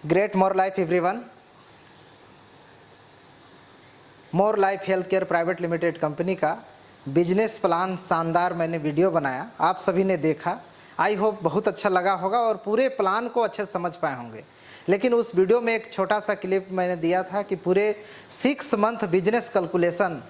Great more life everyone. More life health care private limited company का business plan शानदार मैंने video बनाया, आप सभी ने देखा। आई होप बहुत अच्छा लगा होगा और पूरे प्लान को अच्छे से समझ पाए होंगे। लेकिन उस वीडियो में एक छोटा सा क्लिप मैंने दिया था कि पूरे 6 मंथ बिजनेस कैलकुलेशन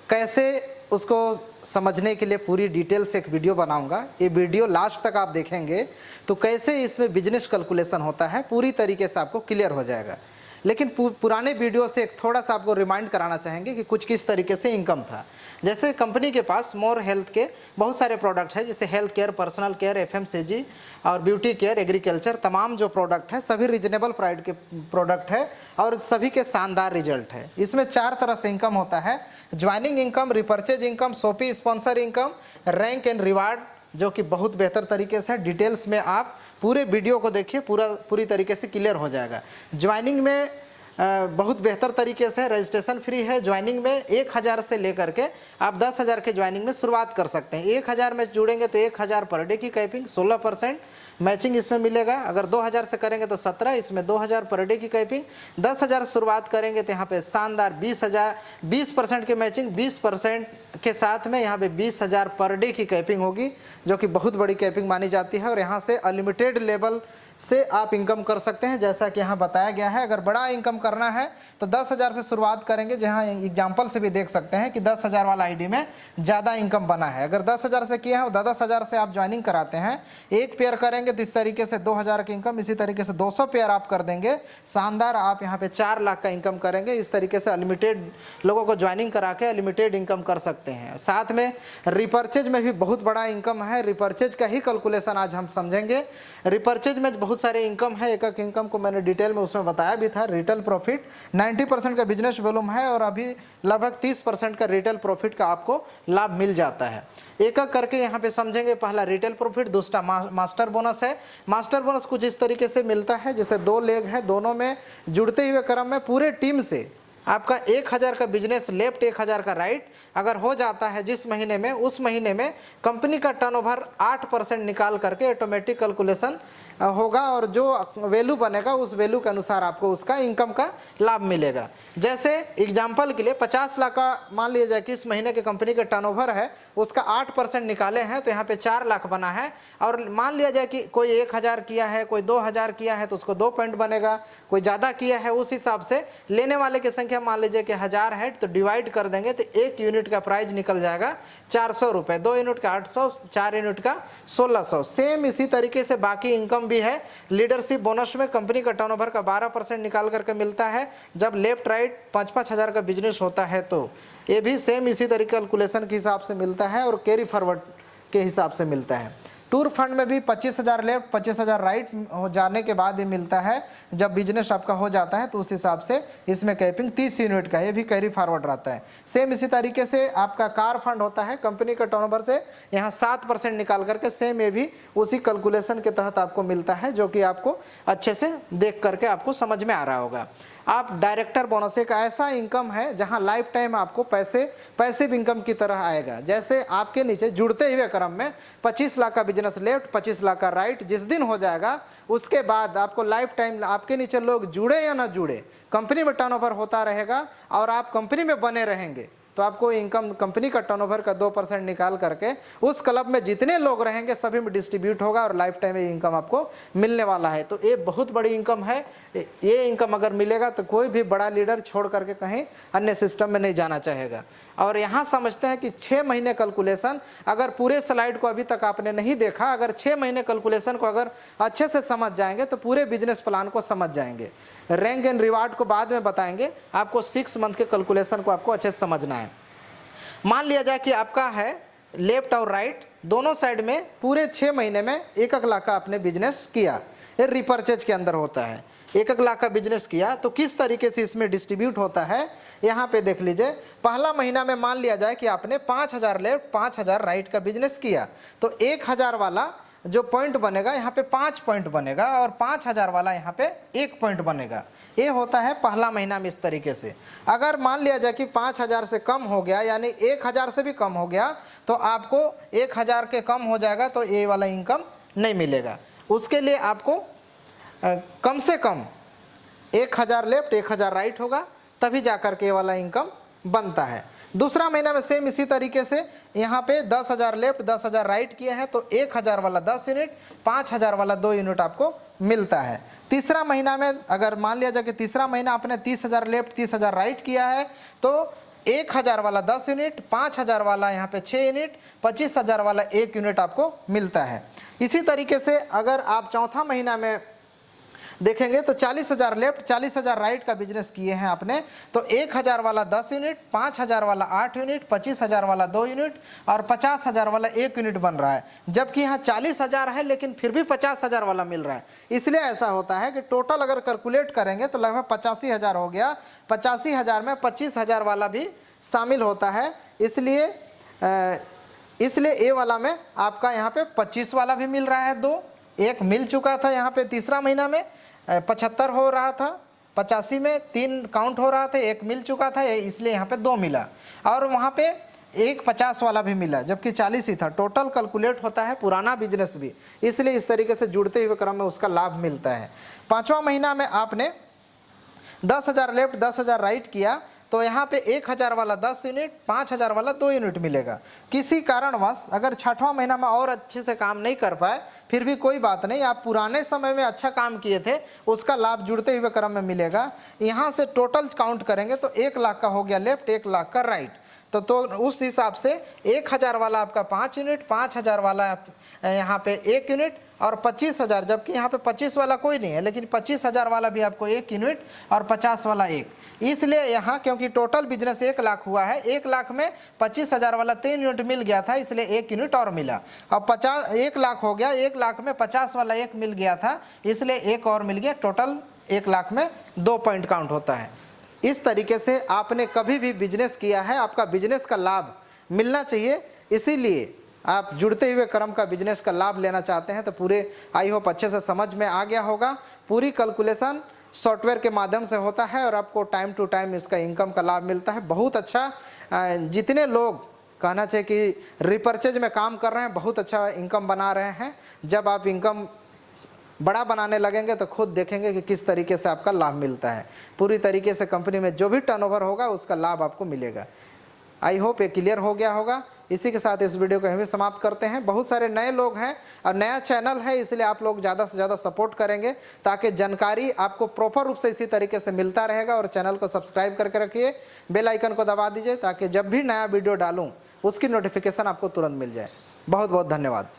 कैसे, उसको समझने के लिए पूरी डिटेल से एक वीडियो बनाऊंगा। ये वीडियो लास्ट तक आप देखेंगे तो कैसे इसमें बिजनेस कैलकुलेशन होता है पूरी तरीके से आपको क्लियर हो जाएगा। लेकिन पुराने वीडियो से एक थोड़ा सा आपको रिमाइंड कराना चाहेंगे कि कुछ किस तरीके से इनकम था। जैसे कंपनी के पास मोर हेल्थ के बहुत सारे प्रोडक्ट हैं, जैसे health care, personal care, FMCG और ब्यूटी केयर, एग्रीकल्चर, तमाम जो प्रोडक्ट है सभी रीजनेबल प्राइस के प्रोडक्ट है और सभी के शानदार रिजल्ट है। इसमें 4 तरह से इनकम होता है: joining income, repurchase income, shoppy sponsor income, rank and reward, जो कि बहुत बेहतर तरीके से डिटेल्स में आप पूरे वीडियो को देखिए, पूरी तरीके से क्लियर हो जाएगा। ज्वाइनिंग में बहुत बेहतर तरीके से रजिस्ट्रेशन फ्री है। ज्वाइनिंग में 1000 से लेकर के आप 10,000 के ज्वाइनिंग में शुरुआत कर सकते हैं। 1000 में जुड़ेंगे तो 1000 पर डे की कैपिंग, 16% मैचिंग इसमें मिलेगा। अगर 2000 से करेंगे तो 17, इसमें 2000 पर डे की कैपिंग। 10,000 शुरुआत करेंगे तो यहाँ पे शानदार 20% के मैचिंग, 20% के साथ में यहाँ पे 20,000 पर डे की कैपिंग होगी, जो कि बहुत बड़ी कैपिंग मानी जाती है। और यहाँ से अनलिमिटेड लेवल से आप इनकम कर सकते हैं, जैसा कि यहाँ बताया गया है। अगर बड़ा इनकम करना है तो 10,000 से शुरुआत करेंगे, जहाँ एग्जाम्पल से भी देख सकते हैं कि 10,000 वाला आईडी में ज़्यादा इनकम बना है। अगर 10,000 से किया है और 10,000 से आप ज्वाइनिंग कराते हैं, एक पेयर करेंगे तो इस तरीके से 2,000 की इनकम, इसी तरीके से 200 पेयर आप कर देंगे, शानदार आप यहाँ पे 4 लाख का इनकम करेंगे। इस तरीके से अनलिमिटेड लोगों को ज्वाइनिंग करा के अनलिमिटेड इनकम कर सकते हैं। साथ में रिपर्चेज में भी बहुत बड़ा इनकम है। रिपर्चेज का ही कैलकुलेशन आज हम समझेंगे। रिपर्चेज में बहुत सारे इनकम है, एक एक इनकम को मैंने डिटेल में उसमें बताया भी था। रिटेल प्रॉफिट 90% का बिजनेस वॉल्यूम है और अभी लगभग 30% का रिटेल प्रॉफिट का आपको लाभ मिल जाता है। एक एक करके यहाँ पे समझेंगे। पहला रिटेल प्रॉफिट, दूसरा मास्टर बोनस है। मास्टर बोनस कुछ इस तरीके से मिलता है, जैसे 2 लेग है, दोनों में जुड़ते हुए क्रम में पूरे टीम से आपका 1000 का बिजनेस लेफ्ट, 1000 का राइट अगर हो जाता है जिस महीने में, उस महीने में कंपनी का टर्नओवर 8% निकाल करके ऑटोमेटिक कैलकुलेशन होगा और जो वैल्यू बनेगा उस वैल्यू के अनुसार आपको उसका इनकम का लाभ मिलेगा। जैसे एग्जांपल के लिए 50 लाख का मान लिया जाए कि इस महीने के कंपनी का टर्नओवर है, उसका 8% निकाले हैं तो यहाँ पे 4 लाख बना है। और मान लिया जाए कि कोई 1000 किया है, कोई 2000 किया है तो उसको 2 पॉइंट बनेगा, कोई ज़्यादा किया है उस हिसाब से लेने वाले की संख्या मान लीजिए कि 1000 है तो डिवाइड कर देंगे तो 1 यूनिट का प्राइस निकल जाएगा 400 रुपये, 2 यूनिट का 800, 4 यूनिट का 1600। सेम इसी तरीके से बाकी इनकम भी है। लीडरशिप बोनस में कंपनी का टर्नओवर का 12% निकाल करके मिलता है। जब लेफ्ट राइट 5-5 हज़ार का बिजनेस होता है तो ये भी सेम इसी तरीके कैलकुलेशन के हिसाब से मिलता है और कैरी फॉरवर्ड के हिसाब से मिलता है। टूर फंड में भी 25,000 लेफ्ट, 25,000 राइट हो जाने के बाद ये मिलता है। जब बिजनेस आपका हो जाता है तो उस हिसाब से इसमें कैपिंग 30 यूनिट का, ये भी कैरी फॉरवर्ड रहता है। सेम इसी तरीके से आपका कार फंड होता है, कंपनी का टर्नओवर से यहाँ 7% निकाल करके सेम ये भी उसी कैलकुलेशन के तहत आपको मिलता है, जो कि आपको अच्छे से देख करके आपको समझ में आ रहा होगा। आप डायरेक्टर बोनस एक ऐसा इनकम है जहां लाइफ टाइम आपको पैसिव इनकम की तरह आएगा। जैसे आपके नीचे जुड़ते हुए क्रम में 25 लाख का बिजनेस लेफ्ट, 25 लाख का राइट जिस दिन हो जाएगा उसके बाद आपको लाइफ टाइम आपके नीचे लोग जुड़े या ना जुड़े, कंपनी में टर्नओवर होता रहेगा और आप कंपनी में बने रहेंगे तो आपको इनकम कंपनी का टर्नओवर का 2% निकाल करके उस क्लब में जितने लोग रहेंगे सभी में डिस्ट्रीब्यूट होगा और लाइफ टाइम ये इनकम आपको मिलने वाला है। तो ये बहुत बड़ी इनकम है। ये इनकम अगर मिलेगा तो कोई भी बड़ा लीडर छोड़ करके कहीं अन्य सिस्टम में नहीं जाना चाहेगा। और यहाँ समझते हैं कि 6 महीने कैलकुलेशन, अगर पूरे स्लाइड को अभी तक आपने नहीं देखा, अगर 6 महीने कैलकुलेशन को अगर अच्छे से समझ जाएंगे तो पूरे बिजनेस प्लान को समझ जाएंगे। रैंक एंड रिवार्ड को बाद में बताएंगे, आपको 6 मंथ के कैलकुलेशन को आपको अच्छे से समझना है। मान लिया जाए कि आपका है लेफ्ट और राइट दोनों साइड में पूरे 6 महीने में 1-1 लाख का आपने बिजनेस किया, ये रिपर्चेज के अंदर होता है। 1-1 लाख का बिजनेस किया तो किस तरीके से इसमें डिस्ट्रीब्यूट होता है यहाँ पे देख लीजिए। पहला महीना में मान लिया जाए कि आपने 5,000 लेफ्ट 5,000 राइट का बिजनेस किया तो 1,000 वाला जो पॉइंट बनेगा यहाँ पे 5 पॉइंट बनेगा और 5,000 वाला यहाँ पे 1 पॉइंट बनेगा। ये होता है पहला महीना में इस तरीके से। अगर मान लिया जाए कि 5,000 से कम हो गया यानी 1,000 से भी कम हो गया तो आपको 1,000 के कम हो जाएगा तो ये वाला इनकम नहीं मिलेगा। उसके लिए आपको कम से कम 1000 लेफ्ट 1000 राइट होगा, तभी जाकर के ये वाला इनकम बनता है। दूसरा महीना में सेम इसी तरीके से यहाँ पे 10,000 लेफ्ट 10,000 राइट किया है तो 1000 वाला 10 यूनिट, 5000 वाला 2 यूनिट आपको मिलता है। तीसरा महीना में अगर मान लिया जाए कि तीसरा महीना आपने 30,000 लेफ्ट 30,000 राइट किया है तो 1000 वाला 10 यूनिट, 5000 वाला यहाँ पे 6 यूनिट, 25,000 वाला 1 यूनिट आपको मिलता है। इसी तरीके से अगर आप चौथा महीना में देखेंगे तो 40,000 लेफ्ट 40,000 राइट का बिजनेस किए हैं आपने तो 1000 वाला 10 यूनिट, 5000 वाला 8 यूनिट, 25,000 वाला 2 यूनिट और 50,000 वाला 1 यूनिट बन रहा है। जबकि यहाँ 40,000 है लेकिन फिर भी 50,000 वाला मिल रहा है। इसलिए ऐसा होता है कि टोटल अगर कैलकुलेट करेंगे तो लगभग 85,000 हो गया। 85,000 में 25,000 वाला भी शामिल होता है। इसलिए ए वाला में आपका यहाँ पे 25 वाला भी मिल रहा है। 2 एक मिल चुका था यहाँ पे तीसरा महीना में 75 हो रहा था, 85 में 3 काउंट हो रहा था, 1 मिल चुका था इसलिए यहाँ पे 2 मिला और वहाँ पे एक 50 वाला भी मिला जबकि 40 ही था। टोटल कैलकुलेट होता है पुराना बिजनेस भी, इसलिए इस तरीके से जुड़ते हुए क्रम में उसका लाभ मिलता है। पाँचवा महीना में आपने 10,000 लेफ्ट 10,000 राइट किया तो यहाँ पे 1000 वाला 10 यूनिट, 5000 वाला 2 यूनिट मिलेगा। किसी कारणवश अगर छठवां महीना में और अच्छे से काम नहीं कर पाए फिर भी कोई बात नहीं, आप पुराने समय में अच्छा काम किए थे उसका लाभ जुड़ते हुए क्रम में मिलेगा। यहाँ से टोटल काउंट करेंगे तो 1 लाख का हो गया लेफ्ट, 1 लाख का राइट। तो उस हिसाब से 1000 वाला आपका 5 यूनिट, 5000 वाला यहाँ पे 1 यूनिट और 25,000, जबकि यहाँ पे 25 वाला कोई नहीं है लेकिन 25,000 वाला भी आपको 1 यूनिट और 50 वाला 1। इसलिए यहाँ क्योंकि टोटल बिजनेस 1 लाख हुआ है, 1 लाख में 25,000 वाला 3 यूनिट मिल गया था इसलिए 1 यूनिट और मिला। अब 1 लाख हो गया, 1 लाख में 50 वाला 1 मिल गया था इसलिए 1 और मिल गया। टोटल 1 लाख में 2 पॉइंट काउंट होता है। इस तरीके से आपने कभी भी बिजनेस किया है, आपका बिजनेस का लाभ मिलना चाहिए। इसीलिए आप जुड़ते हुए क्रम का बिजनेस का लाभ लेना चाहते हैं तो पूरे आई होप अच्छे से समझ में आ गया होगा। पूरी कैलकुलेशन सॉफ्टवेयर के माध्यम से होता है और आपको टाइम टू टाइम इसका इनकम का लाभ मिलता है। बहुत अच्छा, जितने लोग कहना चाहिए कि रिपर्चेज में काम कर रहे हैं बहुत अच्छा इनकम बना रहे हैं। जब आप इनकम बड़ा बनाने लगेंगे तो खुद देखेंगे कि किस तरीके से आपका लाभ मिलता है। पूरी तरीके से कंपनी में जो भी टर्नओवर होगा उसका लाभ आपको मिलेगा। आई होप ये क्लियर हो गया होगा। इसी के साथ इस वीडियो को हम भी समाप्त करते हैं। बहुत सारे नए लोग हैं और नया चैनल है इसलिए आप लोग ज़्यादा से ज़्यादा सपोर्ट करेंगे ताकि जानकारी आपको प्रॉपर रूप से इसी तरीके से मिलता रहेगा। और चैनल को सब्सक्राइब करके रखिए, बेल आइकन को दबा दीजिए ताकि जब भी नया वीडियो डालूँ उसकी नोटिफिकेशन आपको तुरंत मिल जाए। बहुत बहुत धन्यवाद।